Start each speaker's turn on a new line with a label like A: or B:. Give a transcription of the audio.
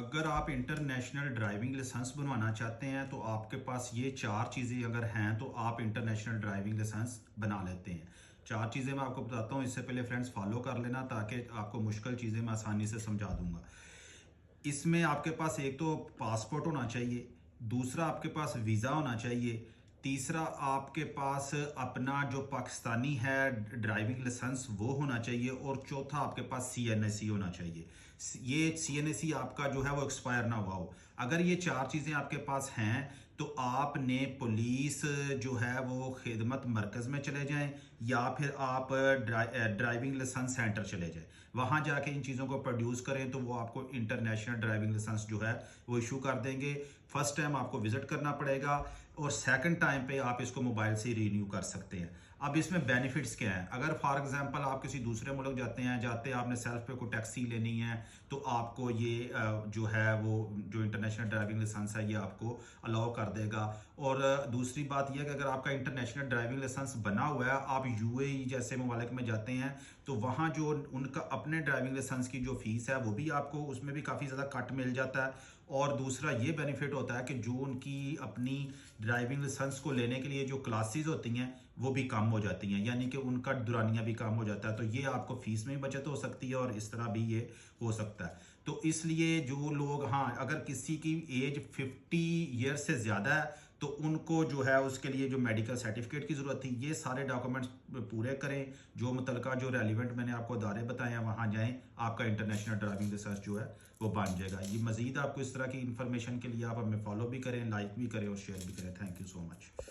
A: अगर आप international driving licence बनवाना चाहते हैं तो आपके पास ये चार चीज़ें अगर हैं तो आप इंटरनेशनल ड्राइविंग लाइसेंस बना लेते हैं। चार चीज़ें मैं आपको बताता हूँ, इससे पहले फ्रेंड्स फॉलो कर लेना ताकि आपको मुश्किल चीज़ें मैं आसानी से समझा दूंगा। इसमें आपके पास एक तो पासपोर्ट होना चाहिए, दूसरा आपके पास वीज़ा होना चाहिए, तीसरा आपके पास अपना जो पाकिस्तानी है ड्राइविंग लाइसेंस वो होना चाहिए और चौथा आपके पास सीएनएसी होना चाहिए। ये सीएनएसी आपका जो है वो एक्सपायर ना हुआ हो। अगर ये चार चीज़ें आपके पास हैं तो आपने पुलिस जो है वो खिदमत मरकज़ में चले जाएं या फिर आप ड्राइविंग लाइसेंस सेंटर चले जाएं। वहाँ जाके इन चीज़ों को प्रोड्यूस करें तो वो आपको इंटरनेशनल ड्राइविंग लाइसेंस जो है वो इशू कर देंगे। फर्स्ट टाइम आपको विजिट करना पड़ेगा और सेकंड टाइम पे आप इसको मोबाइल से रिन्यू कर सकते हैं। अब इसमें बेनिफिट्स क्या हैं? अगर फॉर एग्जांपल आप किसी दूसरे मुल्क जाते आपने सेल्फ पे कोई टैक्सी लेनी है तो आपको ये जो है वो जो इंटरनेशनल ड्राइविंग लाइसेंस है ये आपको अलाउ कर देगा। और दूसरी बात यह कि अगर आपका इंटरनेशनल ड्राइविंग लाइसेंस बना हुआ है, आप यूएई जैसे ममालिक में जाते हैं तो वहाँ जो उनका अपने ड्राइविंग लाइसेंस की जो फीस है वो भी आपको उसमें भी काफ़ी ज़्यादा कट मिल जाता है। और दूसरा ये बेनिफिट होता है कि जो उनकी अपनी ड्राइविंग लाइसेंस को लेने के लिए जो क्लासेस होती हैं वो भी कम हो जाती हैं, यानी कि उनका दुरानिया भी कम हो जाता है। तो ये आपको फीस में भी बचत हो सकती है और इस तरह भी ये हो सकता है। तो इसलिए जो लोग, हाँ, अगर किसी की एज 50 ईयर से ज़्यादा है तो उनको जो है उसके लिए जो मेडिकल सर्टिफिकेट की ज़रूरत थी ये सारे डॉक्यूमेंट्स पूरे करें। जो मुतलका जो रेलिवेंट मैंने आपको अदारे बताए हैं वहाँ जाएं, आपका इंटरनेशनल ड्राइविंग लाइसेंस जो है वो बन जाएगा। ये मज़ीद आपको इस तरह की इन्फॉर्मेशन के लिए आप हमें फॉलो भी करें, लाइक भी करें और शेयर भी करें। Thank you so much.